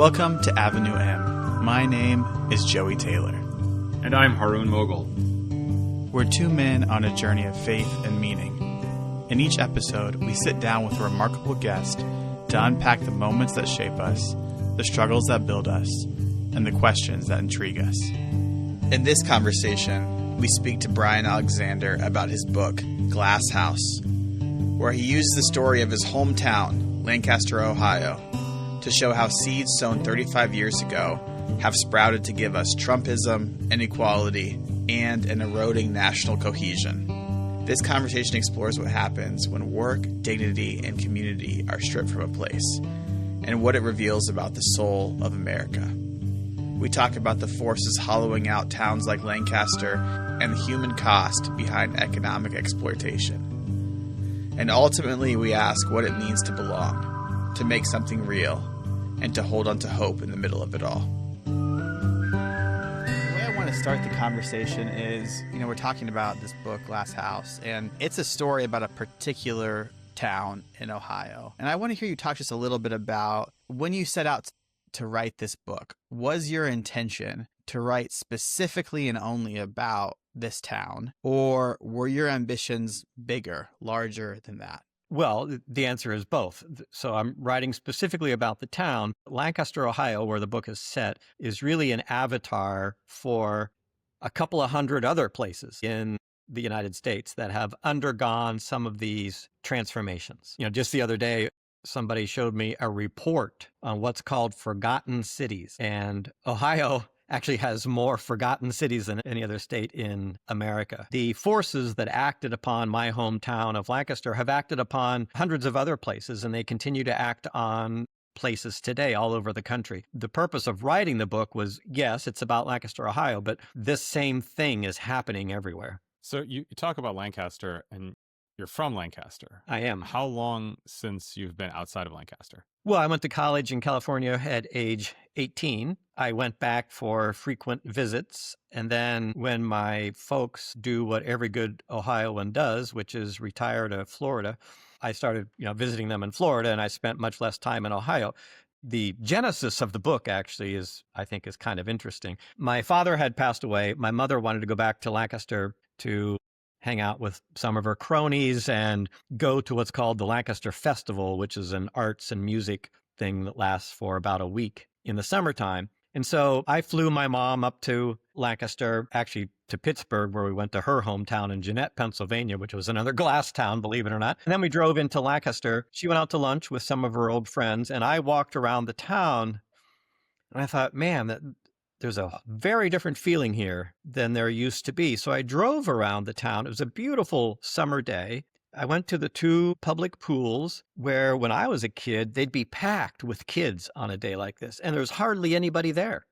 Welcome to Avenue M. My name is Joey Taylor. And I'm Haroon Mogul. We're two men on a journey of faith and meaning. In each episode, we sit down with a remarkable guest to unpack the moments that shape us, the struggles that build us, and the questions that intrigue us. In this conversation, we speak to Brian Alexander about his book, Glass House, where he uses the story of his hometown, Lancaster, Ohio, to show how seeds sown 35 years ago have sprouted to give us Trumpism, inequality, and an eroding national cohesion. This conversation explores what happens when work, dignity, and community are stripped from a place, and what it reveals about the soul of America. We talk about the forces hollowing out towns like Lancaster and the human cost behind economic exploitation. And ultimately, we ask what it means to belong, to make something real, and to hold on to hope in the middle of it all. The way I want to start the conversation is, we're talking about this book, Glass House, and it's a story about a particular town in Ohio. And I want to hear you talk just a little bit about when you set out to write this book. Was your intention to write specifically and only about this town, or were your ambitions bigger, larger than that? Well, the answer is both. So I'm writing specifically about the town. Lancaster, Ohio, where the book is set, is really an avatar for a couple of hundred other places in the United States that have undergone some of these transformations. Just the other day, somebody showed me a report on what's called forgotten cities. And Ohio actually has more forgotten cities than any other state in America. The forces that acted upon my hometown of Lancaster have acted upon hundreds of other places, and they continue to act on places today all over the country. The purpose of writing the book was, yes, it's about Lancaster, Ohio, but this same thing is happening everywhere. So you talk about Lancaster, and you're from Lancaster. I am. How long since you've been outside of Lancaster? Well, I went to college in California at age 18. I went back for frequent visits. And then when my folks do what every good Ohioan does, which is retire to Florida, I started, visiting them in Florida, and I spent much less time in Ohio. The genesis of the book actually I think is kind of interesting. My father had passed away. My mother wanted to go back to Lancaster to hang out with some of her cronies and go to what's called the Lancaster Festival, which is an arts and music thing that lasts for about a week in the summertime. And so I flew my mom up to Lancaster, actually to Pittsburgh, where we went to her hometown in Jeanette, Pennsylvania, which was another glass town, believe it or not. And then we drove into Lancaster. She went out to lunch with some of her old friends, and I walked around the town, and I thought, man, there's a very different feeling here than there used to be. So I drove around the town. It was a beautiful summer day. I went to the two public pools where when I was a kid, they'd be packed with kids on a day like this. And there's hardly anybody there.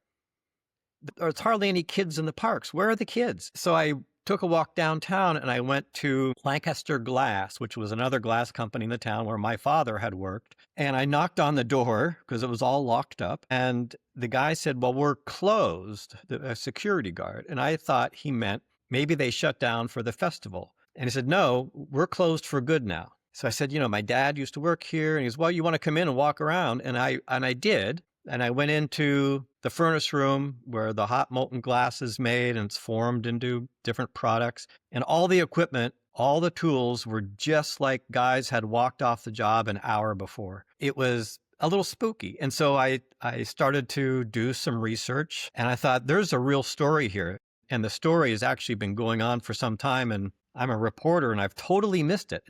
There's hardly any kids in the parks. Where are the kids? So I took a walk downtown and I went to Lancaster Glass, which was another glass company in the town where my father had worked. And I knocked on the door because it was all locked up. And the guy said, well, we're closed, a security guard. And I thought he meant maybe they shut down for the festival. And he said, no, we're closed for good now. So I said, my dad used to work here. And he goes, well, you want to come in and walk around? And I did. And I went into the furnace room where the hot molten glass is made and it's formed into different products. And all the equipment, all the tools were just like guys had walked off the job an hour before. It was a little spooky. And so I started to do some research, and I thought there's a real story here. And the story has actually been going on for some time, and I'm a reporter and I've totally missed it.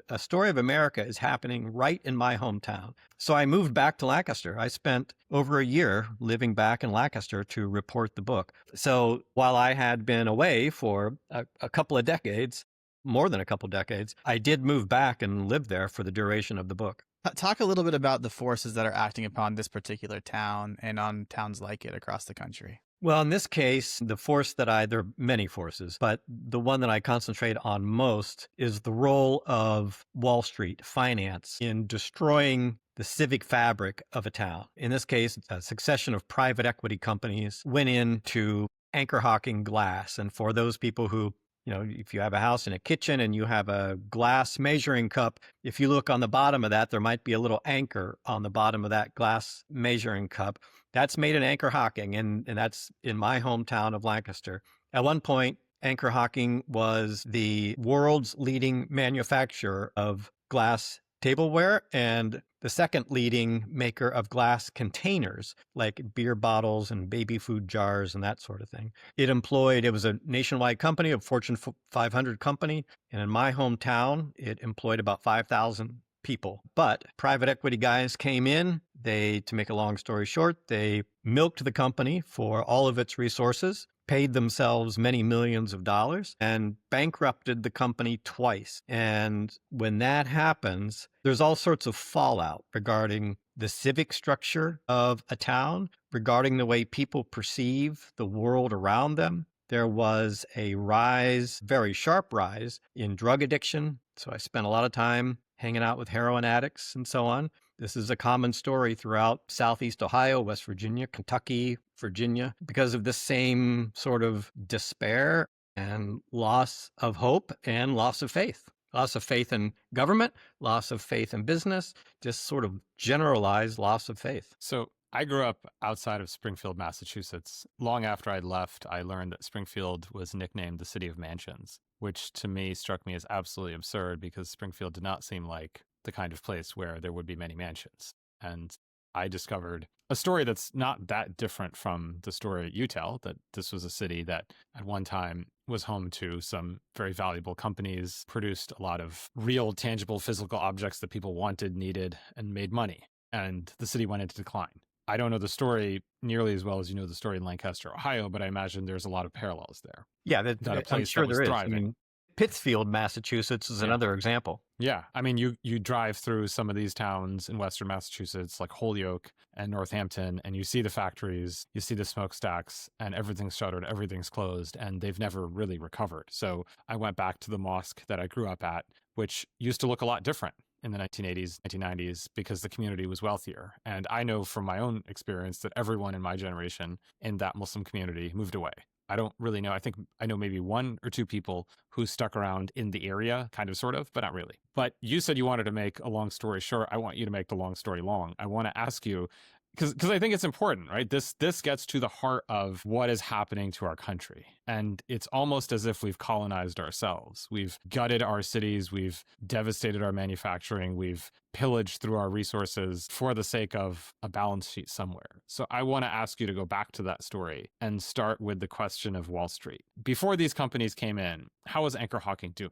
A story of America is happening right in my hometown. So I moved back to Lancaster. I spent over a year living back in Lancaster to report the book. So while I had been away for a couple of decades, more than a couple of decades, I did move back and live there for the duration of the book. Talk a little bit about the forces that are acting upon this particular town and on towns like it across the country. Well, in this case, there are many forces, but the one that I concentrate on most is the role of Wall Street, finance, in destroying the civic fabric of a town. In this case, a succession of private equity companies went into anchor hawking glass. And for those people who if you have a house and a kitchen and you have a glass measuring cup, if you look on the bottom of that, there might be a little anchor on the bottom of that glass measuring cup. That's made in anchor hocking, and that's in my hometown of Lancaster. At one point, Anchor Hocking was the world's leading manufacturer of glass tableware and the second leading maker of glass containers like beer bottles and baby food jars and that sort of thing. It was a nationwide company, a Fortune 500 company. And in my hometown, it employed about 5,000 people. But private equity guys came in. To make a long story short, they milked the company for all of its resources, paid themselves many millions of dollars, and bankrupted the company twice. And when that happens, there's all sorts of fallout regarding the civic structure of a town, regarding the way people perceive the world around them. There was a rise, very sharp rise, in drug addiction. So I spent a lot of time hanging out with heroin addicts and so on. This is a common story throughout Southeast Ohio, West Virginia, Kentucky, Virginia, because of the same sort of despair and loss of hope and loss of faith. Loss of faith in government, loss of faith in business, just sort of generalized loss of faith. So I grew up outside of Springfield, Massachusetts. Long after I'd left, I learned that Springfield was nicknamed the City of Mansions, which to me struck me as absolutely absurd because Springfield did not seem like the kind of place where there would be many mansions. And I discovered a story that's not that different from the story you tell, that this was a city that at one time was home to some very valuable companies, produced a lot of real, tangible, physical objects that people wanted, needed, and made money. And the city went into decline. I don't know the story nearly as well as you know the story in Lancaster, Ohio, but I imagine there's a lot of parallels there. Yeah, that a place I'm sure that was there is. thriving. I mean, Pittsfield, Massachusetts is another example. Yeah. I mean, you drive through some of these towns in Western Massachusetts, like Holyoke and Northampton, and you see the factories, you see the smokestacks, and everything's shuttered, everything's closed, and they've never really recovered. So I went back to the mosque that I grew up at, which used to look a lot different in the 1980s, 1990s, because the community was wealthier. And I know from my own experience that everyone in my generation in that Muslim community moved away. I don't really know. I think I know maybe one or two people who stuck around in the area, kind of, sort of, but not really. But you said you wanted to make a long story short. I want you to make the long story long. I want to ask you, because I think it's important, right? This gets to the heart of what is happening to our country. And it's almost as if we've colonized ourselves. We've gutted our cities. We've devastated our manufacturing. We've pillaged through our resources for the sake of a balance sheet somewhere. So I want to ask you to go back to that story and start with the question of Wall Street. Before these companies came in, how was Anchor Hocking doing?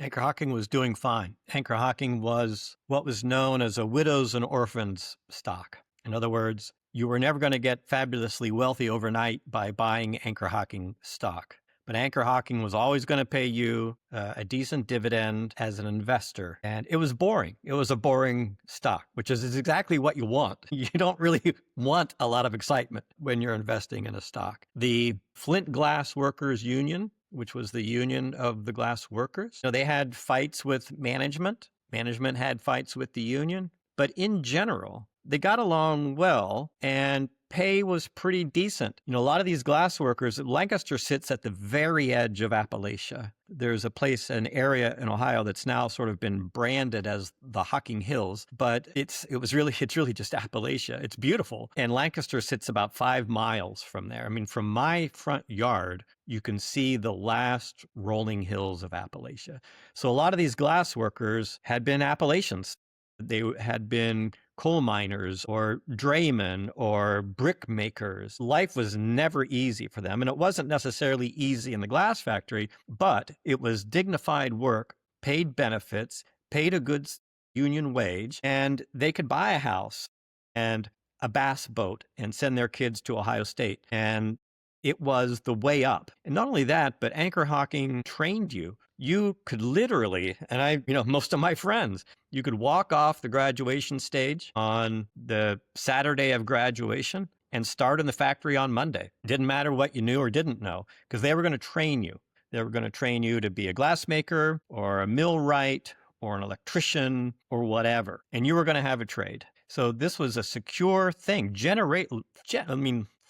Anchor Hocking was doing fine. Anchor Hocking was what was known as a widows and orphans stock. In other words, you were never going to get fabulously wealthy overnight by buying Anchor Hocking stock. But Anchor Hocking was always going to pay you a decent dividend as an investor. And it was boring. It was a boring stock, which is exactly what you want. You don't really want a lot of excitement when you're investing in a stock. The Flint Glass Workers Union, which was the union of the glass workers, they had fights with management. Management had fights with the union. But in general, they got along well, and pay was pretty decent. A lot of these glass workers, Lancaster sits at the very edge of Appalachia. There's a place, an area in Ohio that's now sort of been branded as the Hocking Hills, but it's really just Appalachia. It's beautiful. And Lancaster sits about 5 miles from there. I mean, from my front yard, you can see the last rolling hills of Appalachia. So a lot of these glass workers had been Appalachians. They had been coal miners or draymen or brick makers. Life was never easy for them. And it wasn't necessarily easy in the glass factory, but it was dignified work, paid benefits, paid a good union wage, and they could buy a house and a bass boat and send their kids to Ohio State. And it was the way up. And not only that, but Anchor Hocking trained you. You could literally, and most of my friends, you could walk off the graduation stage on the Saturday of graduation and start in the factory on Monday. It didn't matter what you knew or didn't know, because they were going to train you. They were going to train you to be a glassmaker or a millwright or an electrician or whatever. And you were going to have a trade. So this was a secure thing.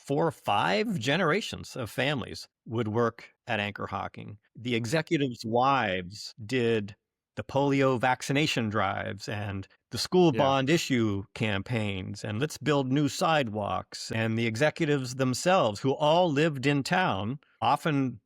4 or 5 generations of families would work at Anchor Hocking. The executives' wives did the polio vaccination drives and the school Yeah. bond issue campaigns and let's build new sidewalks. And the executives themselves, who all lived in town, often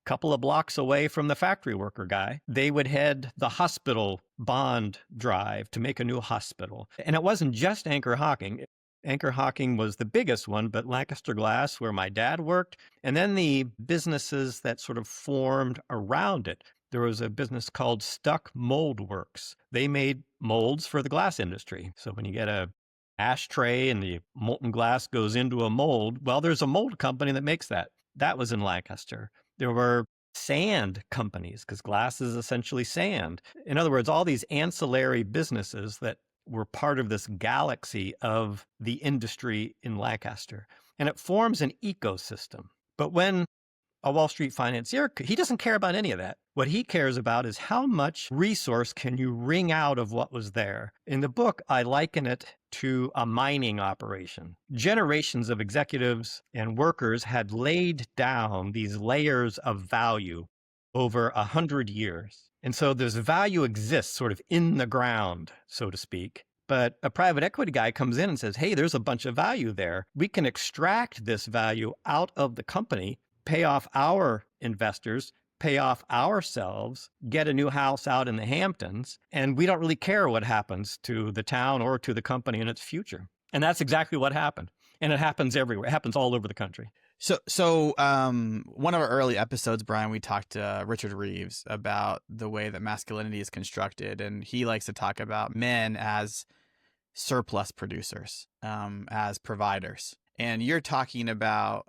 a couple of blocks away from the factory worker guy, they would head the hospital bond drive to make a new hospital. And it wasn't just Anchor Hocking. Anchor Hocking was the biggest one, but Lancaster Glass, where my dad worked, and then the businesses that sort of formed around it. There was a business called Stuck Mold Works. They made molds for the glass industry. So when you get a ashtray and the molten glass goes into a mold, well, there's a mold company that makes that. That was in Lancaster. There were sand companies, because glass is essentially sand. In other words, all these ancillary businesses that were part of this galaxy of the industry in Lancaster. And it forms an ecosystem. But when a Wall Street financier, he doesn't care about any of that. What he cares about is how much resource can you wring out of what was there. In the book, I liken it to a mining operation. Generations of executives and workers had laid down these layers of value over 100 years. And so this value exists sort of in the ground, so to speak. But a private equity guy comes in and says, hey, there's a bunch of value there. We can extract this value out of the company, pay off our investors, pay off ourselves, get a new house out in the Hamptons, and we don't really care what happens to the town or to the company in its future. And that's exactly what happened. And it happens everywhere. It happens all over the country. So one of our early episodes, Brian, we talked to Richard Reeves about the way that masculinity is constructed, and he likes to talk about men as surplus producers, as providers. And you're talking about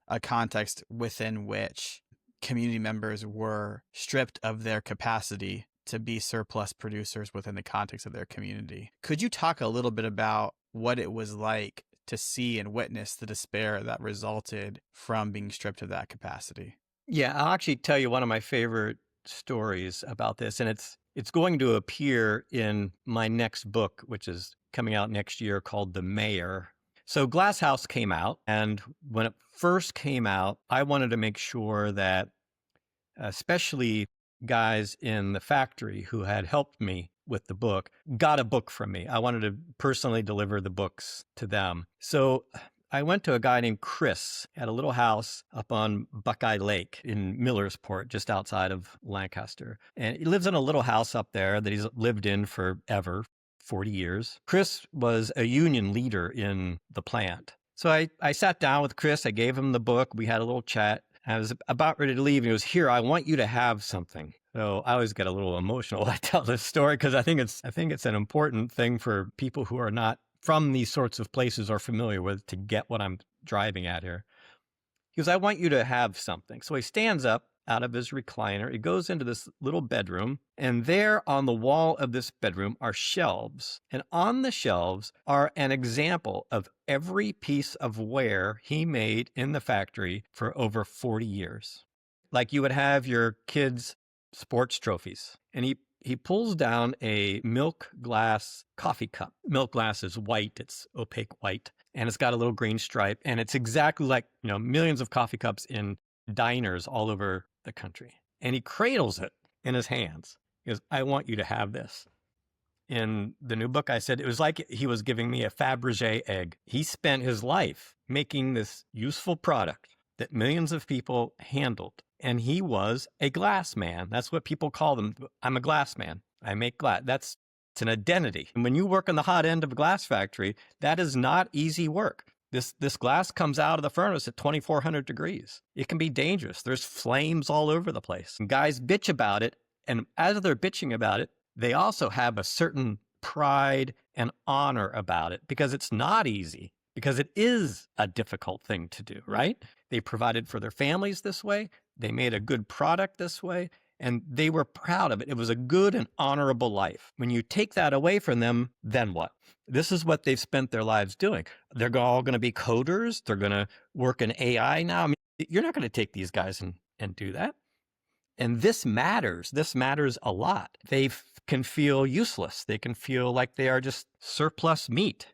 a context within which community members were stripped of their capacity to be surplus producers within the context of their community. Could you talk a little bit about what it was like to see and witness the despair that resulted from being stripped of that capacity? Yeah, I'll actually tell you one of my favorite stories about this, and it's going to appear in my next book, which is coming out next year, called The Mayor. So Glass House came out, and when it first came out, I wanted to make sure that especially guys in the factory who had helped me with the book got a book from me. I wanted to personally deliver the books to them. So I went to a guy named Chris at a little house up on Buckeye Lake in Millersport, just outside of Lancaster. And he lives in a little house up there that he's lived in forever, 40 years. Chris was a union leader in the plant. So I sat down with Chris. I gave him the book. We had a little chat. I was about ready to leave, and he was, here, I want you to have something. So I always get a little emotional when I tell this story, because I think it's an important thing for people who are not from these sorts of places or familiar with to get what I'm driving at here. He goes, I want you to have something. So he stands up out of his recliner. He goes into this little bedroom, and there on the wall of this bedroom are shelves. And on the shelves are an example of every piece of ware he made in the factory for over 40 years. Like you would have your kids' sports trophies. And he pulls down a milk glass coffee cup. Milk glass is white. It's opaque white. And it's got a little green stripe. And it's exactly like, millions of coffee cups in diners all over the country. And he cradles it in his hands. He goes, I want you to have this. In the new book, I said it was like he was giving me a Fabergé egg. He spent his life making this useful product that millions of people handled. And he was a glass man. That's what people call them. I'm a glass man. I make glass. It's an identity. And when you work on the hot end of a glass factory, that is not easy work. This glass comes out of the furnace at 2,400 degrees. It can be dangerous. There's flames all over the place. And guys bitch about it. And as they're bitching about it, they also have a certain pride and honor about it, because it's not easy, because it is a difficult thing to do, right? They provided for their families this way. They made a good product this way, and they were proud of it. It was a good and honorable life. When you take that away from them, then what? This is what they've spent their lives doing. They're all going to be coders. They're going to work in AI now. I mean, you're not going to take these guys and do that. And this matters. This matters a lot. They can feel useless. They can feel like they are just surplus meat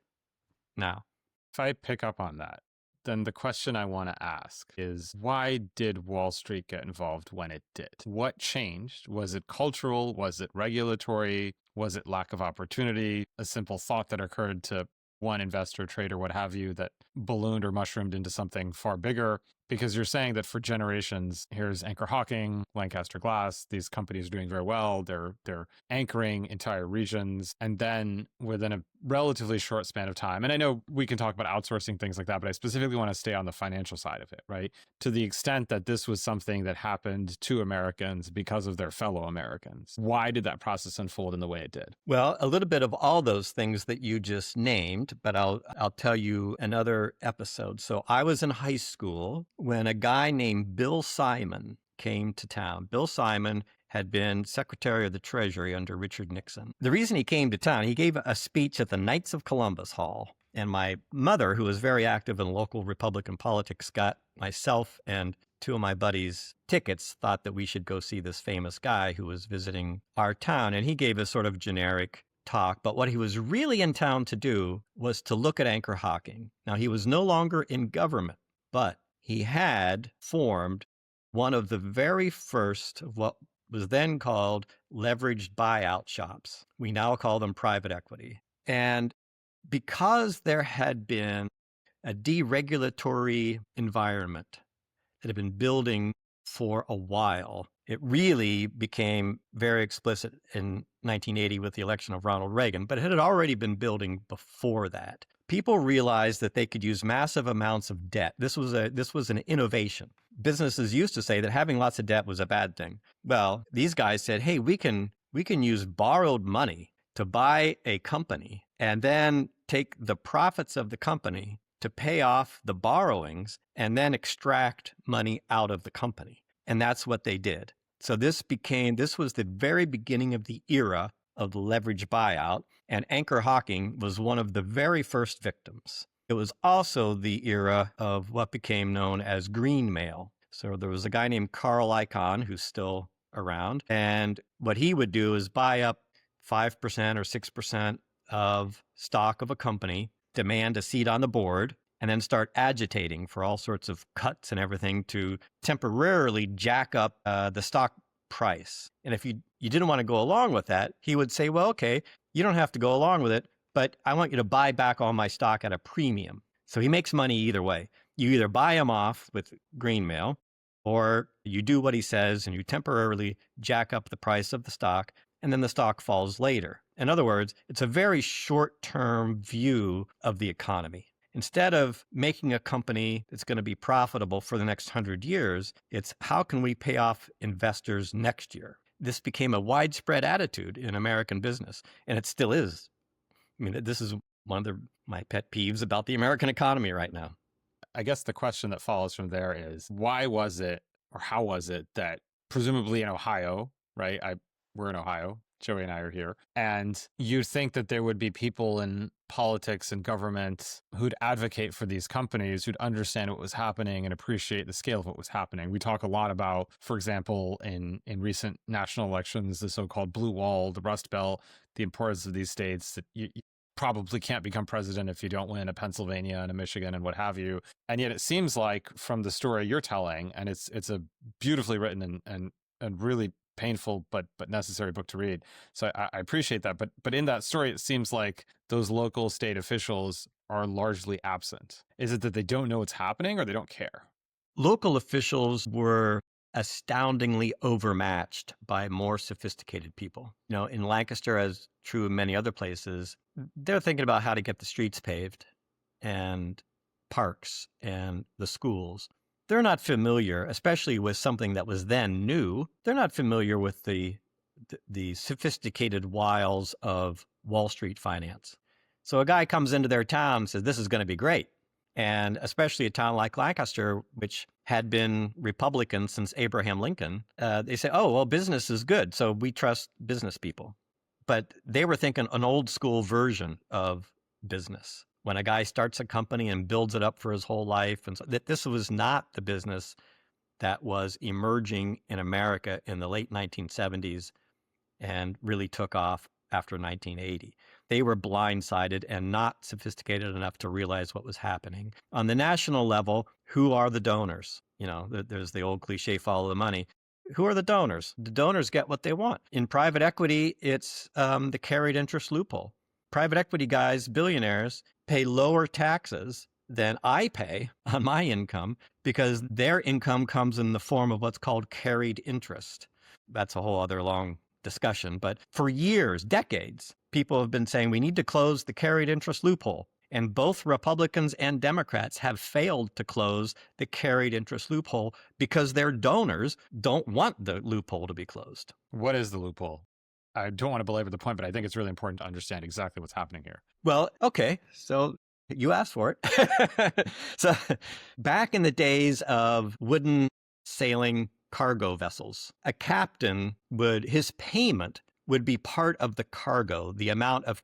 now. If I pick up on that, then the question I want to ask is, why did Wall Street get involved when it did? What changed? Was it cultural? Was it regulatory? Was it lack of opportunity? A simple thought that occurred to one investor, trader, what have you, that ballooned or mushroomed into something far bigger? Because you're saying that for generations, here's Anchor Hawking, Lancaster Glass, these companies are doing very well. They're anchoring entire regions. And then within a relatively short span of time, and I know we can talk about outsourcing things like that, but I specifically want to stay on the financial side of it, right? To the extent that this was something that happened to Americans because of their fellow Americans. Why did that process unfold in the way it did? Well, a little bit of all those things that you just named, but I'll tell you another episode. So I was in high school when a guy named Bill Simon came to town. Bill Simon had been Secretary of the Treasury under Richard Nixon. The reason he came to town, he gave a speech at the Knights of Columbus Hall. And my mother, who was very active in local Republican politics, got myself and two of my buddies tickets, thought that we should go see this famous guy who was visiting our town. And he gave a sort of generic talk. But what he was really in town to do was to look at Anchor Hawking. Now, he was no longer in government, but he had formed one of the very first of what was then called leveraged buyout shops. We now call them private equity. And because there had been a deregulatory environment that had been building for a while, it really became very explicit in 1980 with the election of Ronald Reagan, but it had already been building before that. People realized that they could use massive amounts of debt. This was an innovation. Businesses used to say that having lots of debt was a bad thing. Well, these guys said, hey, we can use borrowed money to buy a company and then take the profits of the company to pay off the borrowings and then extract money out of the company. And that's what they did. So this was the very beginning of the era of the leverage buyout, and Anchor Hawking was one of the very first victims. It was also the era of what became known as greenmail. So there was a guy named Carl Icahn who's still around, and what he would do is buy up 5% or 6% of stock of a company, demand a seat on the board, and then start agitating for all sorts of cuts and everything to temporarily jack up the stock price. And if you didn't want to go along with that, he would say, well, okay, you don't have to go along with it, but I want you to buy back all my stock at a premium. So he makes money either way. You either buy him off with greenmail, or you do what he says and you temporarily jack up the price of the stock, and then the stock falls later. In other words, it's a very short-term view of the economy. Instead of making a company that's going to be profitable for the next 100 years, it's how can we pay off investors next year? This became a widespread attitude in American business, and it still is. I mean, this is one of my pet peeves about the American economy right now. I guess the question that follows from there is, why was it, or how was it that presumably in Ohio, right? We're in Ohio. Joey and I are here. And you'd think that there would be people in politics and government who'd advocate for these companies, who'd understand what was happening and appreciate the scale of what was happening. We talk a lot about, for example, in recent national elections, the so-called blue wall, the Rust Belt, the importance of these states, that you probably can't become president if you don't win a Pennsylvania and a Michigan and what have you. And yet it seems like from the story you're telling, and it's a beautifully written and really painful but necessary book to read. So I appreciate that. But in that story, it seems like those local state officials are largely absent. Is it that they don't know what's happening or they don't care? Local officials were astoundingly overmatched by more sophisticated people. You know, in Lancaster, as true in many other places, they're thinking about how to get the streets paved and parks and the schools. They're not familiar, especially with something that was then new. They're not familiar with the sophisticated wiles of Wall Street finance. So a guy comes into their town and says, this is going to be great. And especially a town like Lancaster, which had been Republican since Abraham Lincoln, they say, oh, well, business is good, so we trust business people. But they were thinking an old school version of business. When a guy starts a company and builds it up for his whole life. And so this was not the business that was emerging in America in the late 1970s and really took off after 1980. They were blindsided and not sophisticated enough to realize what was happening. On the national level, who are the donors? There's the old cliche, follow the money. Who are the donors? The donors get what they want. In private equity, it's the carried interest loophole. Private equity guys, billionaires, pay lower taxes than I pay on my income because their income comes in the form of what's called carried interest. That's a whole other long discussion. But for years, decades, people have been saying we need to close the carried interest loophole. And both Republicans and Democrats have failed to close the carried interest loophole because their donors don't want the loophole to be closed. What is the loophole? I don't want to belabor the point, but I think it's really important to understand exactly what's happening here. Well, okay. So you asked for it. So back in the days of wooden sailing cargo vessels, a captain his payment would be part of the cargo, the amount of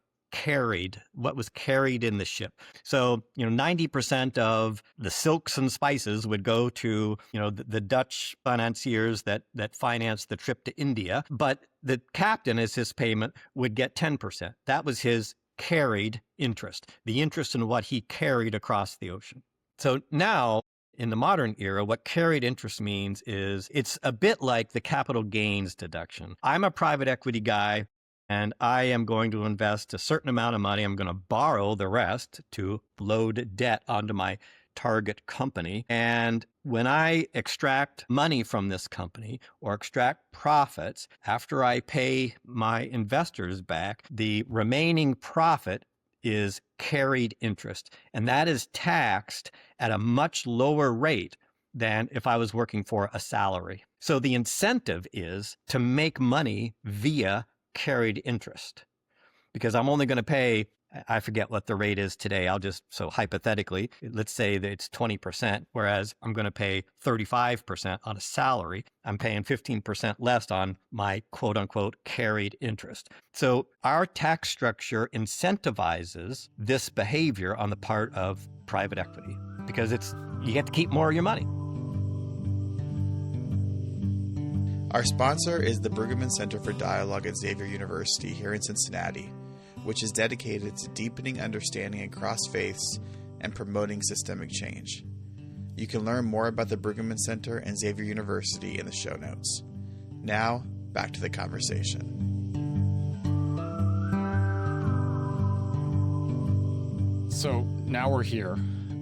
what was carried in the ship. So, 90% of the silks and spices would go to, the Dutch financiers that financed the trip to India. But the captain, as his payment, would get 10%. That was his carried interest, the interest in what he carried across the ocean. So now, in the modern era, what carried interest means is it's a bit like the capital gains deduction. I'm a private equity guy, and I am going to invest a certain amount of money. I'm going to borrow the rest to load debt onto my target company. And when I extract money from this company or extract profits, after I pay my investors back, the remaining profit is carried interest. And that is taxed at a much lower rate than if I was working for a salary. So the incentive is to make money via carried interest, because I'm only going to pay, I forget what the rate is today. So hypothetically, let's say that it's 20%, whereas I'm going to pay 35% on a salary. I'm paying 15% less on my quote unquote carried interest. So our tax structure incentivizes this behavior on the part of private equity because you get to keep more of your money. Our sponsor is the Brueggemann Center for Dialogue at Xavier University here in Cincinnati, which is dedicated to deepening understanding across faiths and promoting systemic change. You can learn more about the Brueggemann Center and Xavier University in the show notes. Now, back to the conversation. So now we're here.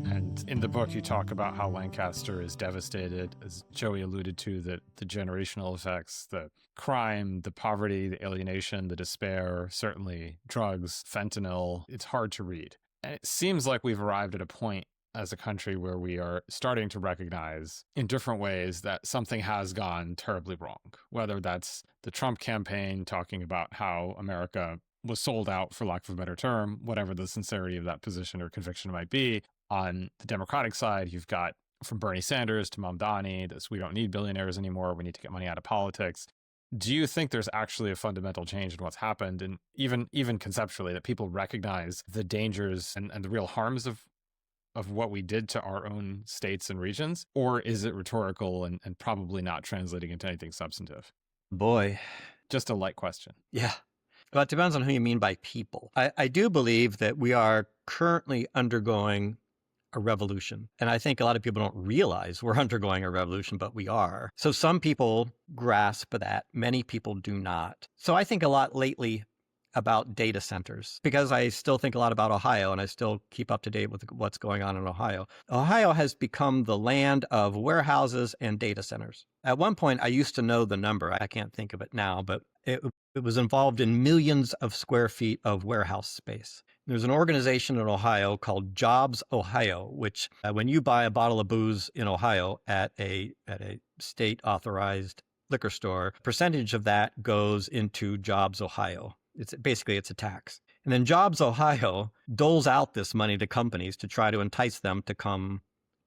And in the book, you talk about how Lancaster is devastated, as Joey alluded to, the generational effects, the crime, the poverty, the alienation, the despair, certainly drugs, fentanyl. It's hard to read. And it seems like we've arrived at a point as a country where we are starting to recognize in different ways that something has gone terribly wrong, whether that's the Trump campaign talking about how America was sold out, for lack of a better term, whatever the sincerity of that position or conviction might be. On the Democratic side, you've got from Bernie Sanders to Mamdani, this we don't need billionaires anymore, we need to get money out of politics. Do you think there's actually a fundamental change in what's happened, and even conceptually, that people recognize the dangers and the real harms of what we did to our own states and regions? Or is it rhetorical and probably not translating into anything substantive? Boy. Just a light question. Yeah. Well, it depends on who you mean by people. I do believe that we are currently undergoing a revolution. And I think a lot of people don't realize we're undergoing a revolution, but we are. So some people grasp that. Many people do not. So I think a lot lately about data centers, because I still think a lot about Ohio and I still keep up to date with what's going on in Ohio. Ohio has become the land of warehouses and data centers. At one point, I used to know the number. I can't think of it now, but it was involved in millions of square feet of warehouse space. There's an organization in Ohio called Jobs Ohio, which when you buy a bottle of booze in Ohio at a state authorized liquor store, percentage of that goes into Jobs Ohio. It's a tax. And then Jobs Ohio doles out this money to companies to try to entice them to come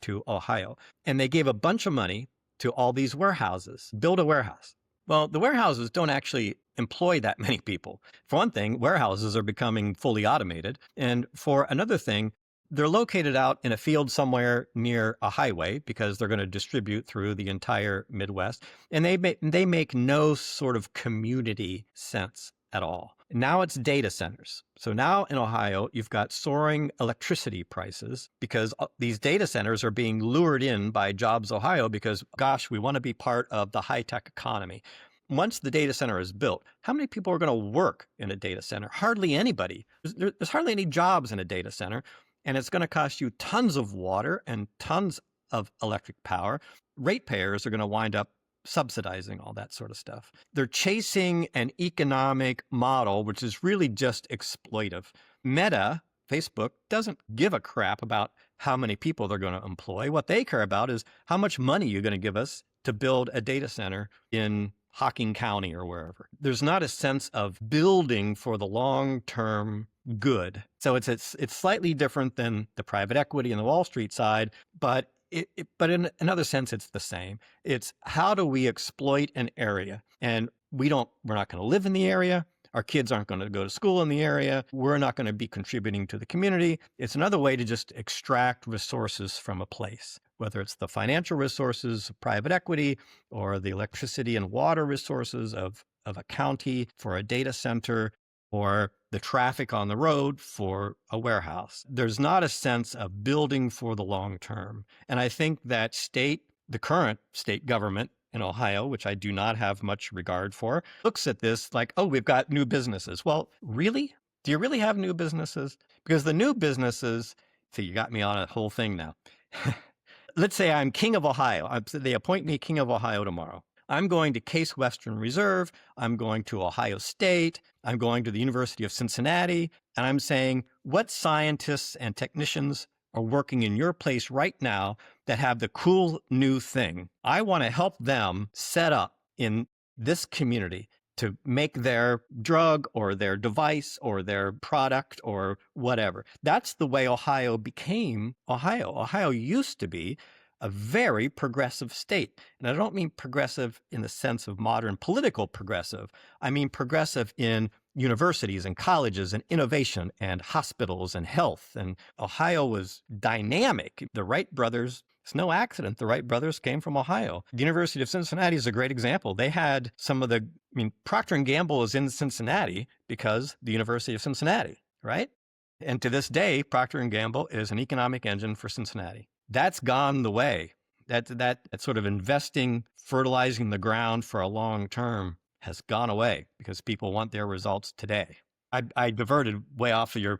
to Ohio. And they gave a bunch of money to all these warehouses, build a warehouse. Well, the warehouses don't actually employ that many people. For one thing, warehouses are becoming fully automated. And for another thing, they're located out in a field somewhere near a highway because they're going to distribute through the entire Midwest. And they make no sort of community sense. at all. Now it's data centers. So now in Ohio, you've got soaring electricity prices because these data centers are being lured in by Jobs Ohio because, gosh, we want to be part of the high-tech economy. Once the data center is built, how many people are going to work in a data center? Hardly anybody. There's hardly any jobs in a data center, and it's going to cost you tons of water and tons of electric power. Ratepayers are going to wind up subsidizing all that sort of stuff. They're chasing an economic model, which is really just exploitive. Meta, Facebook, doesn't give a crap about how many people they're going to employ. What they care about is how much money you're going to give us to build a data center in Hocking County or wherever. There's not a sense of building for the long-term good. So it's slightly different than the private equity and the Wall Street side, but in another sense, it's the same. It's how do we exploit an area? And we're not going to live in the area. Our kids aren't going to go to school in the area. We're not going to be contributing to the community. It's another way to just extract resources from a place, whether it's the financial resources of private equity or the electricity and water resources of a county for a data center, or the traffic on the road for a warehouse. There's not a sense of building for the long term. And I think that the current state government in Ohio, which I do not have much regard for, looks at this like, oh, we've got new businesses. Well, really? Do you really have new businesses? Because the new businesses, see, you got me on a whole thing now. Let's say I'm king of Ohio. They appoint me king of Ohio tomorrow. I'm going to Case Western Reserve. I'm going to Ohio State. I'm going to the University of Cincinnati. And I'm saying, what scientists and technicians are working in your place right now that have the cool new thing? I want to help them set up in this community to make their drug or their device or their product or whatever. That's the way Ohio became Ohio. Ohio used to be a very progressive state. And I don't mean progressive in the sense of modern political progressive. I mean progressive in universities and colleges and innovation and hospitals and health. And Ohio was dynamic. The Wright brothers, it's no accident the Wright brothers came from Ohio. The University of Cincinnati is a great example. They had Procter & Gamble is in Cincinnati because the University of Cincinnati, right? And to this day, Procter & Gamble is an economic engine for Cincinnati. That's gone the way. That sort of investing, fertilizing the ground for a long term has gone away because people want their results today. I diverted way off of your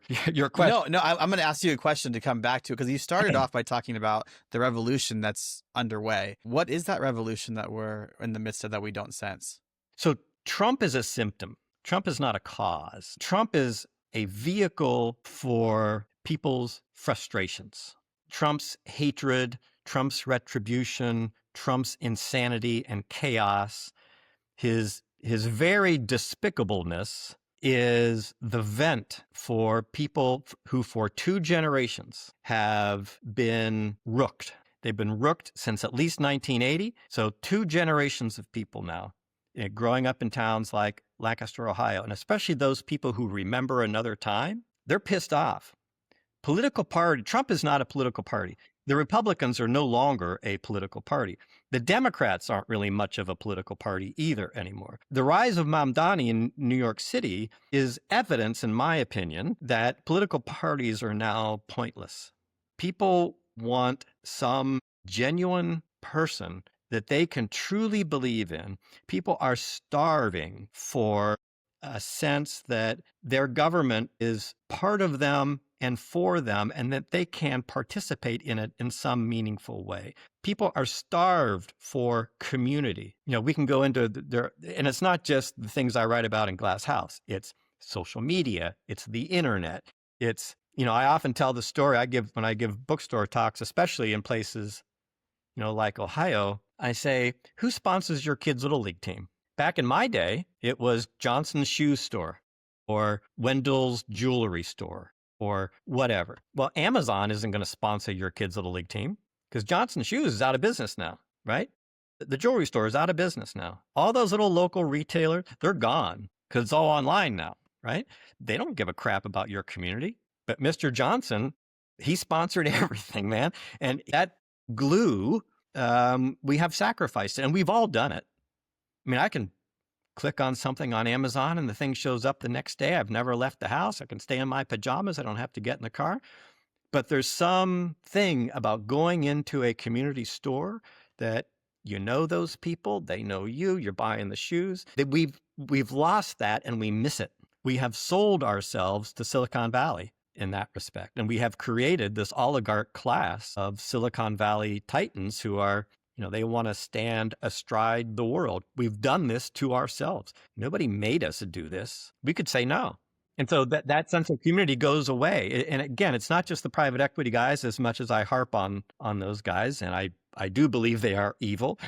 question. No, I'm going to ask you a question to come back to, because you started off by talking about the revolution that's underway. What is that revolution that we're in the midst of that we don't sense? So Trump is a symptom. Trump is not a cause. Trump is a vehicle for people's frustrations. Trump's hatred, Trump's retribution, Trump's insanity and chaos, his very despicableness is the vent for people who for 2 generations have been rooked. They've been rooked since at least 1980. So 2 generations of people now, growing up in towns like Lancaster, Ohio, and especially those people who remember another time, they're pissed off. Political party, Trump is not a political party. The Republicans are no longer a political party. The Democrats aren't really much of a political party either anymore. The rise of Mamdani in New York City is evidence, in my opinion, that political parties are now pointless. People want some genuine person that they can truly believe in. People are starving for a sense that their government is part of them and for them, and that they can participate in it in some meaningful way. People are starved for community. We can go into and it's not just the things I write about in Glass House. It's social media. It's the internet. It's, I often tell the story when I give bookstore talks, especially in places, like Ohio. I say, who sponsors your kid's Little League team? Back in my day, it was Johnson's Shoe Store or Wendell's Jewelry Store or whatever. Well, Amazon isn't going to sponsor your kid's Little League team because Johnson Shoes is out of business now, right? The jewelry store is out of business now. All those little local retailers, they're gone because it's all online now, right? They don't give a crap about your community. But Mr. Johnson, he sponsored everything, man. And that glue, we have sacrificed, and we've all done it. I mean, I can click on something on Amazon and the thing shows up the next day. I've never left the house. I can stay in my pajamas. I don't have to get in the car. But there's something about going into a community store that you know those people, they know you, you're buying the shoes. That we've lost that and we miss it. We have sold ourselves to Silicon Valley in that respect. And we have created this oligarch class of Silicon Valley titans who are, they want to stand astride the world. We've done this to ourselves. Nobody made us do this. We could say no. And so that sense of community goes away. And again, it's not just the private equity guys, as much as I harp on those guys. And I do believe they are evil.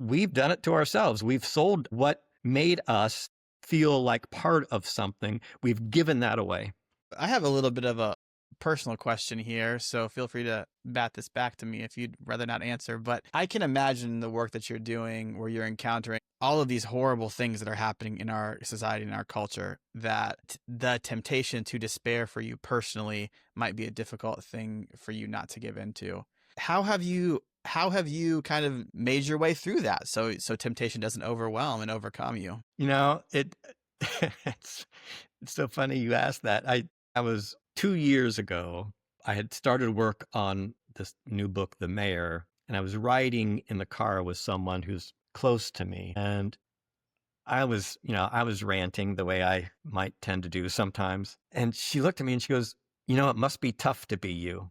We've done it to ourselves. We've sold what made us feel like part of something. We've given that away. I have a little bit of a personal question here, so feel free to bat this back to me if you'd rather not answer. But I can imagine the work that you're doing where you're encountering all of these horrible things that are happening in our society and our culture, that the temptation to despair for you personally might be a difficult thing for you not to give into. How have you kind of made your way through that so temptation doesn't overwhelm and overcome you? It's so funny you asked that. I was 2 years ago, I had started work on this new book, The Mayor, and I was riding in the car with someone who's close to me. And I was ranting the way I might tend to do sometimes. And she looked at me and she goes, it must be tough to be you.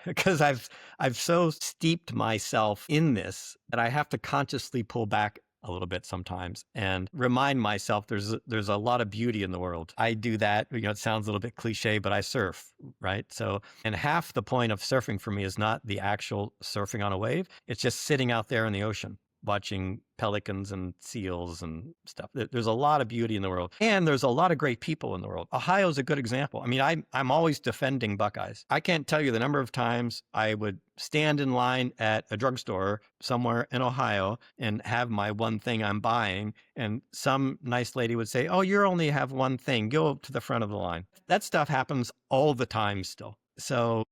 Because I've so steeped myself in this that I have to consciously pull back a little bit sometimes and remind myself there's a lot of beauty in the world. I do that. It sounds a little bit cliche, but I surf, right? So, and half the point of surfing for me is not the actual surfing on a wave. It's just sitting out there in the ocean, watching pelicans and seals and stuff. There's a lot of beauty in the world, and there's a lot of great people in the world. Ohio is a good example. I mean, I'm always defending Buckeyes. I can't tell you the number of times I would stand in line at a drugstore somewhere in Ohio and have my one thing I'm buying, and some nice lady would say, "Oh, you only have one thing. Go to the front of the line." That stuff happens all the time still. So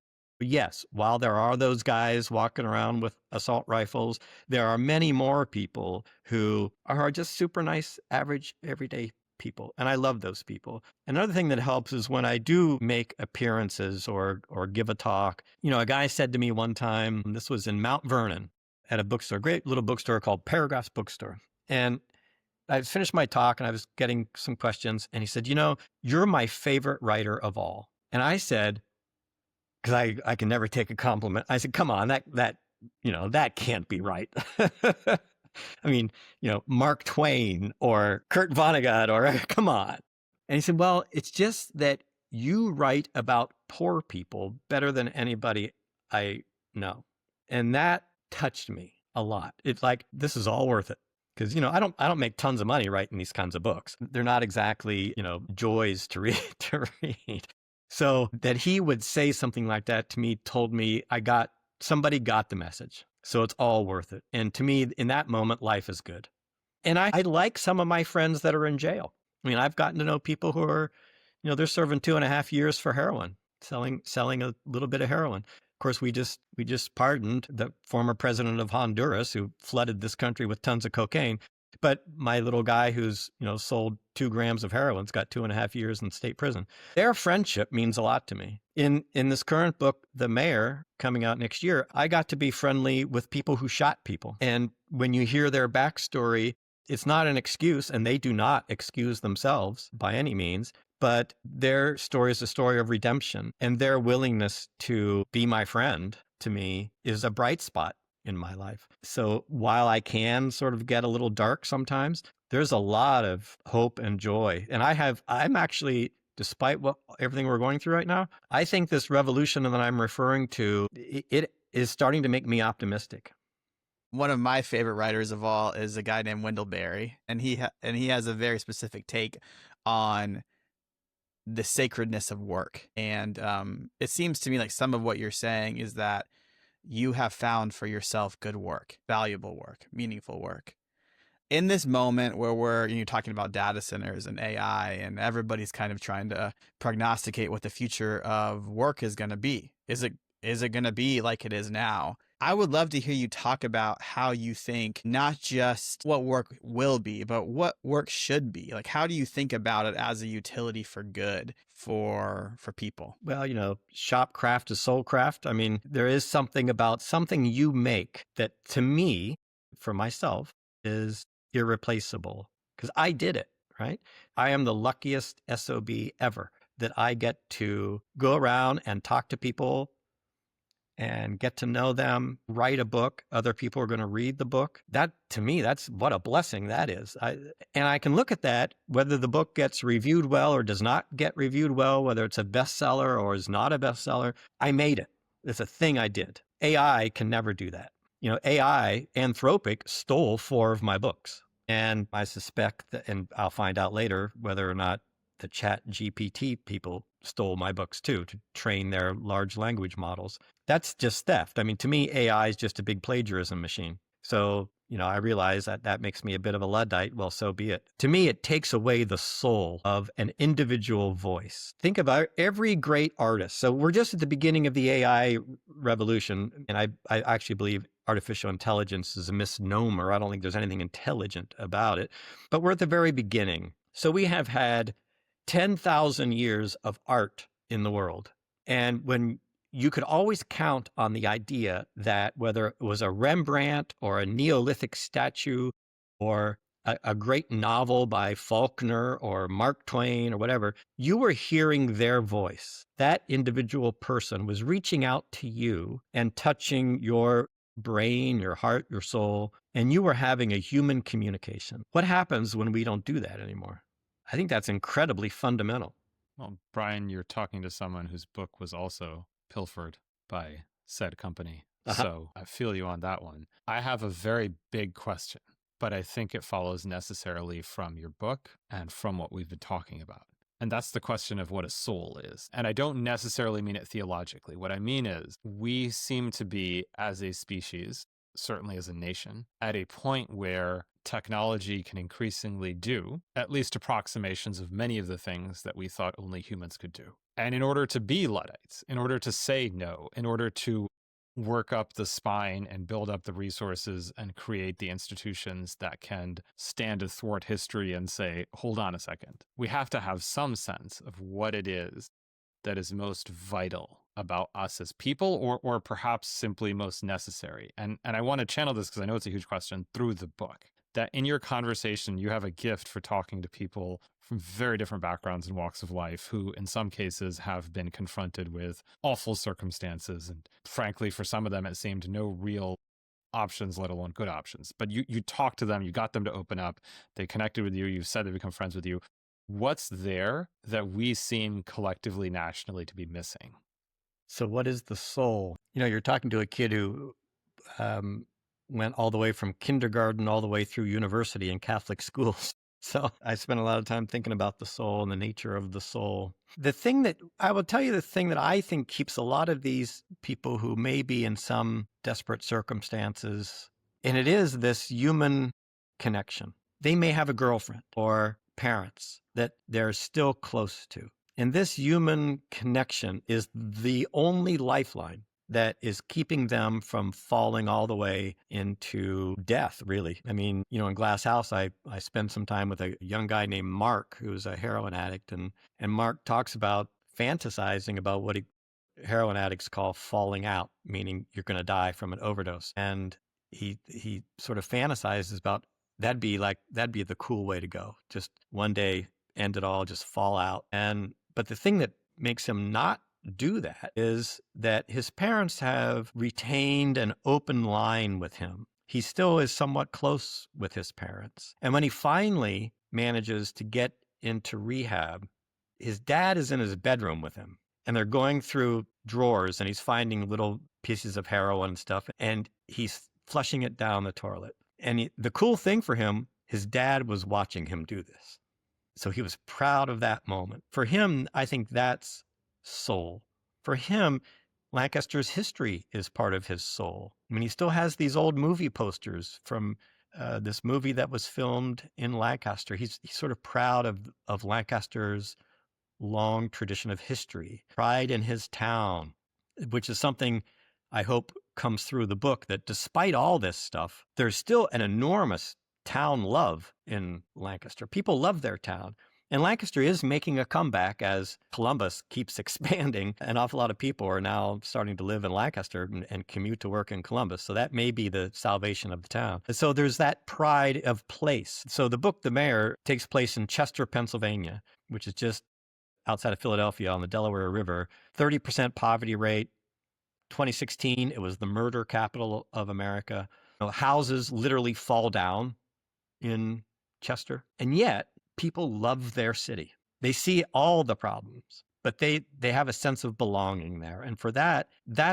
yes, while there are those guys walking around with assault rifles, there are many more people who are just super nice, average, everyday people. And I love those people. Another thing that helps is when I do make appearances or give a talk. A guy said to me one time, this was in Mount Vernon at a bookstore, a great little bookstore called Paragraphs Bookstore. And I finished my talk and I was getting some questions. And he said, you're my favorite writer of all. And I said, because I can never take a compliment. I said, come on, that can't be right. I mean, Mark Twain or Kurt Vonnegut or come on. And he said, well, it's just that you write about poor people better than anybody I know. And that touched me a lot. It's like, this is all worth it. Because, I don't make tons of money writing these kinds of books. They're not exactly, joys to read. So that he would say something like that to me told me somebody got the message. So it's all worth it. And to me, in that moment, life is good. And I like some of my friends that are in jail. I mean, I've gotten to know people who are, they're serving 2.5 years for heroin, selling a little bit of heroin. Of course, we just pardoned the former president of Honduras who flooded this country with tons of cocaine. But my little guy who's, sold 2 grams of heroin's got 2.5 years in state prison. Their friendship means a lot to me. In this current book, The Mayor, coming out next year, I got to be friendly with people who shot people. And when you hear their backstory, it's not an excuse, and they do not excuse themselves by any means, but their story is a story of redemption. And their willingness to be my friend, to me, is a bright spot in my life. So while I can sort of get a little dark sometimes, there's a lot of hope and joy. And I'm actually, despite everything we're going through right now, I think this revolution that I'm referring to, it is starting to make me optimistic. One of my favorite writers of all is a guy named Wendell Berry, and he has a very specific take on the sacredness of work. And it seems to me like some of what you're saying is that you have found for yourself good work, valuable work, meaningful work. In this moment where we're talking about data centers and AI and everybody's kind of trying to prognosticate what the future of work is going to be. Is it going to be like it is now? I would love to hear you talk about how you think not just what work will be, but what work should be. Like, how do you think about it as a utility for good for people? Well, shop craft is soul craft. I mean, there is something about something you make that to me, for myself, is irreplaceable because I did it, right? I am the luckiest SOB ever that I get to go around and talk to people and get to know them, write a book. Other people are going to read the book. That, to me, that's what a blessing that is. And I can look at that, whether the book gets reviewed well or does not get reviewed well, whether it's a bestseller or is not a bestseller. I made it. It's a thing I did. AI can never do that. AI, Anthropic, stole 4 of my books. And I suspect that, and I'll find out later whether or not the Chat GPT people stole my books too to train their large language models. That's just theft. I mean, to me, AI is just a big plagiarism machine. So, I realize that makes me a bit of a Luddite. Well, so be it. To me, it takes away the soul of an individual voice. Think about every great artist. So we're just at the beginning of the AI revolution. And I actually believe artificial intelligence is a misnomer. I don't think there's anything intelligent about it. But we're at the very beginning. So we have had 10,000 years of art in the world. And when you could always count on the idea that whether it was a Rembrandt or a Neolithic statue or a great novel by Faulkner or Mark Twain or whatever, you were hearing their voice. That individual person was reaching out to you and touching your brain, your heart, your soul, and you were having a human communication. What happens when we don't do that anymore? I think that's incredibly fundamental. Well, Brian, you're talking to someone whose book was also pilfered by said company. So I feel you on that one. I have a very big question, but I think it follows necessarily from your book and from what we've been talking about. And that's the question of what a soul is. And I don't necessarily mean it theologically. What I mean is we seem to be, as a species, certainly as a nation, at a point where technology can increasingly do at least approximations of many of the things that we thought only humans could do. And in order to be Luddites, in order to say no, in order to work up the spine and build up the resources and create the institutions that can stand athwart history and say, hold on a second, we have to have some sense of what it is that is most vital about us as people, or perhaps simply most necessary. And I want to channel this because I know it's a huge question through the book. That in your conversation, you have a gift for talking to people from very different backgrounds and walks of life who, in some cases, have been confronted with awful circumstances. And frankly, for some of them, it seemed no real options, let alone good options. But you talked to them, you got them to open up, they connected with you, you said they become friends with you. What's there that we seem collectively, nationally to be missing? So what is the soul? You're talking to a kid who went all the way from kindergarten all the way through university in Catholic schools. So I spent a lot of time thinking about the soul and the nature of the soul. The thing that I think keeps a lot of these people who may be in some desperate circumstances, and it is this human connection. They may have a girlfriend or parents that they're still close to. And this human connection is the only lifeline that is keeping them from falling all the way into death, really. I mean, in Glass House, I spent some time with a young guy named Mark, who's a heroin addict. And Mark talks about fantasizing about what heroin addicts call falling out, meaning you're going to die from an overdose. And he sort of fantasizes about that'd be the cool way to go. Just one day, end it all, just fall out. But the thing that makes him not do that is that his parents have retained an open line with him. He still is somewhat close with his parents. And when he finally manages to get into rehab, his dad is in his bedroom with him. And they're going through drawers and he's finding little pieces of heroin and stuff. And he's flushing it down the toilet. And the cool thing for him, his dad was watching him do this. So he was proud of that moment. For him, I think that's soul. For him, Lancaster's history is part of his soul. I mean, he still has these old movie posters from this movie that was filmed in Lancaster. He's sort of proud of Lancaster's long tradition of history, pride in his town, which is something I hope comes through the book that despite all this stuff, there's still an enormous town love in Lancaster. People love their town. And Lancaster is making a comeback as Columbus keeps expanding. An awful lot of people are now starting to live in Lancaster and commute to work in Columbus. So that may be the salvation of the town. And so there's that pride of place. So the book, The Mayor, takes place in Chester, Pennsylvania, which is just outside of Philadelphia on the Delaware River. 30% poverty rate. 2016, it was the murder capital of America. Houses literally fall down in Chester. And yet, people love their city. They see all the problems, but they have a sense of belonging there. And for that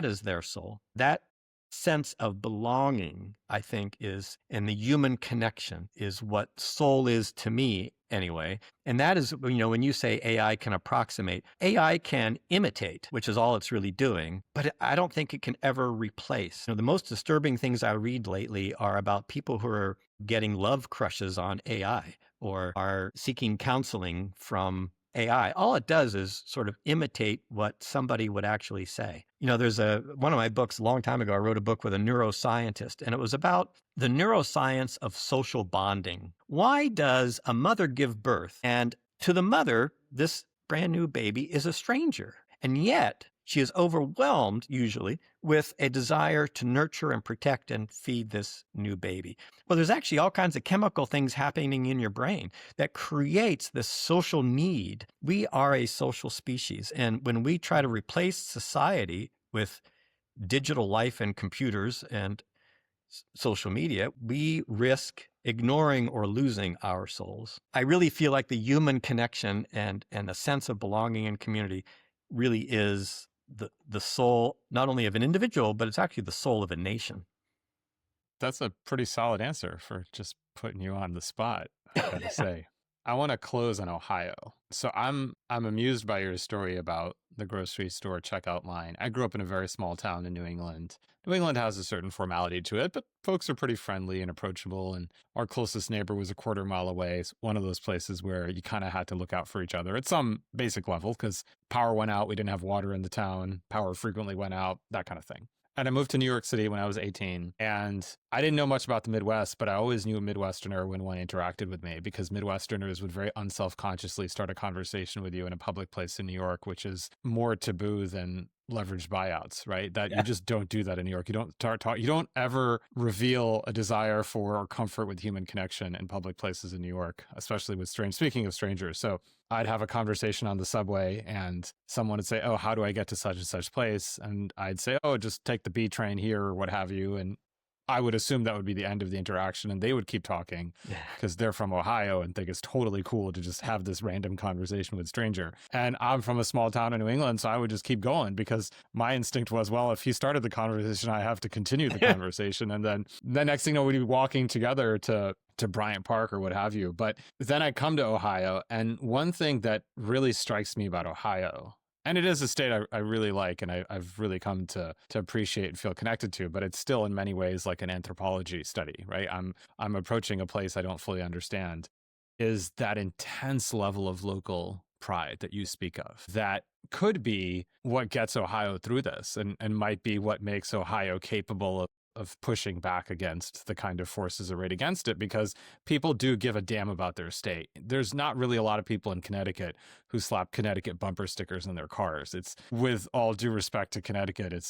is their soul. That sense of belonging, I think, is, and the human connection is what soul is to me anyway. And that is, when you say AI can approximate, AI can imitate, which is all it's really doing, but I don't think it can ever replace. The most disturbing things I read lately are about people who are getting love crushes on AI or are seeking counseling from AI. All it does is sort of imitate what somebody would actually say. There's one of my books a long time ago, I wrote a book with a neuroscientist, and it was about the neuroscience of social bonding. Why does a mother give birth? And to the mother, this brand new baby is a stranger. And yet she is overwhelmed, usually, with a desire to nurture and protect and feed this new baby. Well, there's actually all kinds of chemical things happening in your brain that creates this social need. We are a social species. And when we try to replace society with digital life and computers and social media, we risk ignoring or losing our souls. I really feel like the human connection and a sense of belonging and community really is the soul, not only of an individual, but it's actually the soul of a nation. That's a pretty solid answer for just putting you on the spot, I gotta say. I want to close on Ohio. So I'm amused by your story about the grocery store checkout line. I grew up in a very small town in New England. New England has a certain formality to it, but folks are pretty friendly and approachable. And our closest neighbor was a quarter mile away. It's one of those places where you kind of had to look out for each other at some basic level because power went out. We didn't have water in the town. Power frequently went out, that kind of thing. And I moved to New York City when I was 18. And I didn't know much about the Midwest, but I always knew a Midwesterner when one interacted with me because Midwesterners would very unselfconsciously start a conversation with you in a public place in New York, which is more taboo than leveraged buyouts, right? That you just don't do that in New York. You don't talk. You don't ever reveal a desire for or comfort with human connection in public places in New York, especially with speaking of strangers. So I'd have a conversation on the subway and someone would say, oh, how do I get to such and such place? And I'd say, oh, just take the B train here or what have you. And I would assume that would be the end of the interaction and they would keep talking because they're from Ohio and think it's totally cool to just have this random conversation with a stranger. And I'm from a small town in New England, so I would just keep going because my instinct was, well, if he started the conversation, I have to continue the conversation. And then the next thing we'd be walking together to Bryant Park or what have you. But then I come to Ohio, and one thing that really strikes me about Ohio, and it is a state I really like and I've really come to appreciate and feel connected to, but it's still in many ways like an anthropology study, right? I'm approaching a place I don't fully understand, is that intense level of local pride that you speak of. That could be what gets Ohio through this and might be what makes Ohio capable of pushing back against the kind of forces arrayed against it, because people do give a damn about their state. There's not really a lot of people in Connecticut who slap Connecticut bumper stickers in their cars. It's, with all due respect to Connecticut, it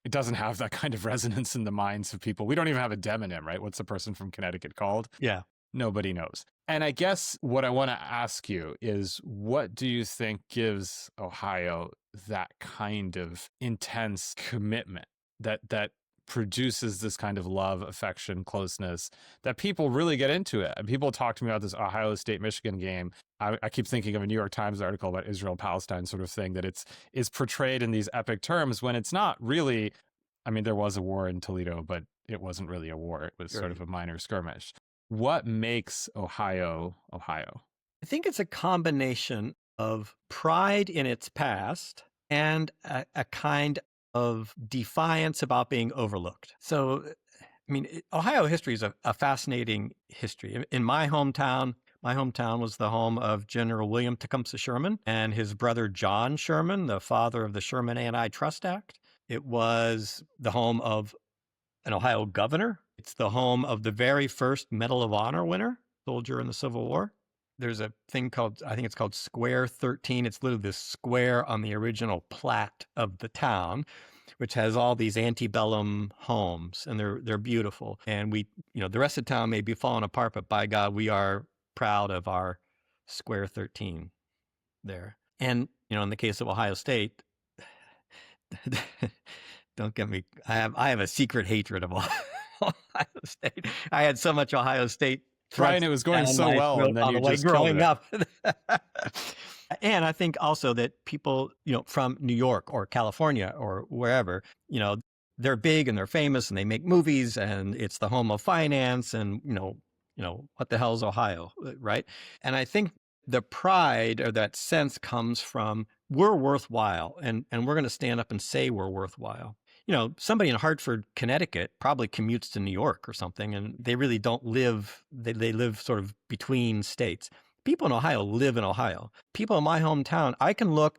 doesn't have that kind of resonance in the minds of people. We don't even have a demonym, right? What's the person from Connecticut called? Yeah. Nobody knows. And I guess what I want to ask you is, what do you think gives Ohio that kind of intense commitment that produces this kind of love, affection, closeness, that people really get into it? And people talk to me about this Ohio State-Michigan game. I keep thinking of a New York Times article about Israel-Palestine sort of thing, that it's portrayed in these epic terms when it's not really. I mean, there was a war in Toledo, but it wasn't really a war. It was sort of a minor skirmish. What makes Ohio, Ohio? I think it's a combination of pride in its past and a kind of defiance about being overlooked. So, I mean, Ohio history is a fascinating history. In my hometown was the home of General William Tecumseh Sherman and his brother John Sherman, the father of the Sherman Antitrust Act. It was the home of an Ohio governor. It's the home of the very first Medal of Honor winner, soldier in the Civil War. There's a thing called, I think it's called Square 13. It's literally this square on the original plat of the town, which has all these antebellum homes, and they're beautiful. And we, the rest of the town may be falling apart, but by God, we are proud of our Square 13 there. And, in the case of Ohio State, don't get me, I have a secret hatred of Ohio State. I had so much Ohio State. Brian, it was going so well, and then you just growing up. And I think also that people, from New York or California or wherever, they're big and they're famous and they make movies and it's the home of finance and, what the hell is Ohio, right? And I think the pride or that sense comes from we're worthwhile and we're going to stand up and say we're worthwhile. Somebody in Hartford, Connecticut probably commutes to New York or something, and they really don't live, they live sort of between states. People in Ohio live in Ohio. People in my hometown,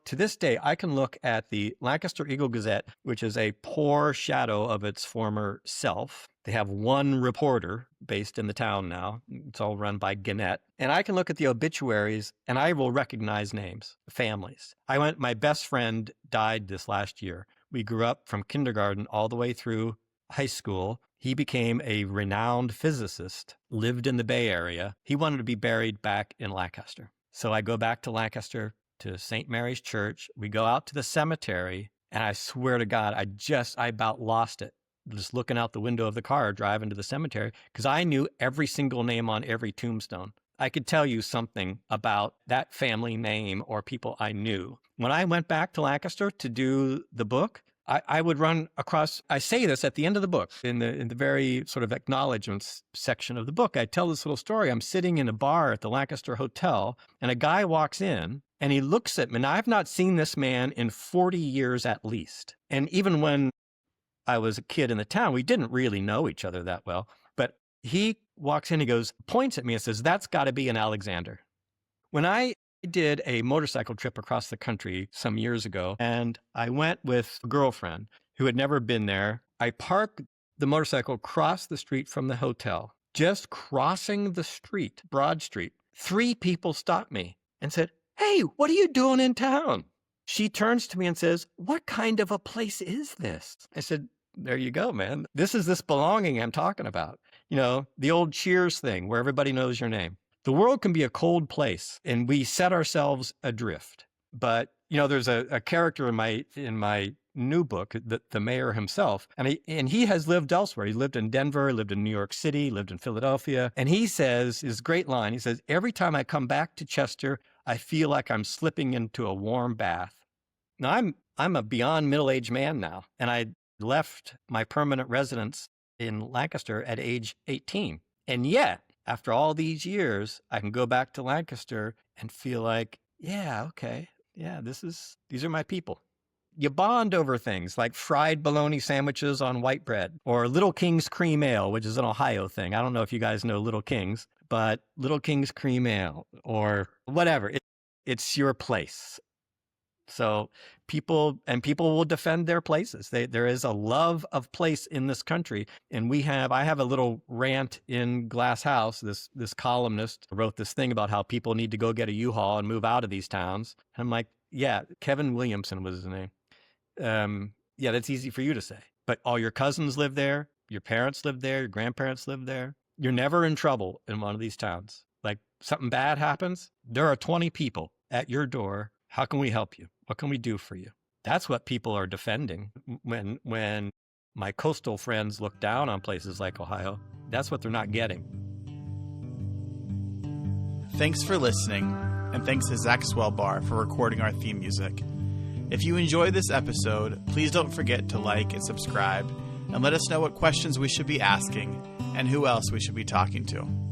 to this day, I can look at the Lancaster Eagle-Gazette, which is a poor shadow of its former self. They have one reporter based in the town now. It's all run by Gannett. And I can look at the obituaries and I will recognize names, families. My best friend died this last year. We grew up from kindergarten all the way through high school. He became a renowned physicist, lived in the Bay Area. He wanted to be buried back in Lancaster. So I go back to Lancaster to St. Mary's Church. We go out to the cemetery, and I swear to God, I about lost it. Just looking out the window of the car, driving to the cemetery, because I knew every single name on every tombstone. I could tell you something about that family name or people I knew. When I went back to Lancaster to do the book, I would run across, I say this at the end of the book, in the very sort of acknowledgments section of the book. I tell this little story. I'm sitting in a bar at the Lancaster Hotel, and a guy walks in, and he looks at me, and I've not seen this man in 40 years at least. And even when I was a kid in the town, we didn't really know each other that well. But he walks in, he goes, points at me and says, "That's got to be an Alexander." When I did a motorcycle trip across the country some years ago, and I went with a girlfriend who had never been there. I parked the motorcycle across the street from the hotel. Just crossing the street, Broad Street, 3 people stopped me and said, "Hey, what are you doing in town?" She turns to me and says, "What kind of a place is this?" I said, "There you go, man. This is this belonging I'm talking about. The old Cheers thing where everybody knows your name. The world can be a cold place and we set ourselves adrift." But, there's a character in my new book, the mayor himself, and he has lived elsewhere. He lived in Denver, lived in New York City, lived in Philadelphia. And he says, his great line, he says, "Every time I come back to Chester, I feel like I'm slipping into a warm bath." Now, I'm a beyond middle-aged man now, and I left my permanent residence in Lancaster at age 18. And yet, after all these years, I can go back to Lancaster and feel like, yeah, okay, yeah, these are my people. You bond over things like fried bologna sandwiches on white bread or Little King's Cream Ale, which is an Ohio thing. I don't know if you guys know Little King's, but Little King's Cream Ale or whatever. It's your place. So people will defend their places. There is a love of place in this country. And I have a little rant in Glass House. This columnist wrote this thing about how people need to go get a U-Haul and move out of these towns. And I'm like, yeah, Kevin Williamson was his name. Yeah, that's easy for you to say. But all your cousins live there. Your parents live there. Your grandparents live there. You're never in trouble in one of these towns. Like something bad happens, there are 20 people at your door. How can we help you? What can we do for you? That's what people are defending. When my coastal friends look down on places like Ohio, that's what they're not getting. Thanks for listening, and thanks to Zach Swellbar for recording our theme music. If you enjoyed this episode, please don't forget to like and subscribe, and let us know what questions we should be asking and who else we should be talking to.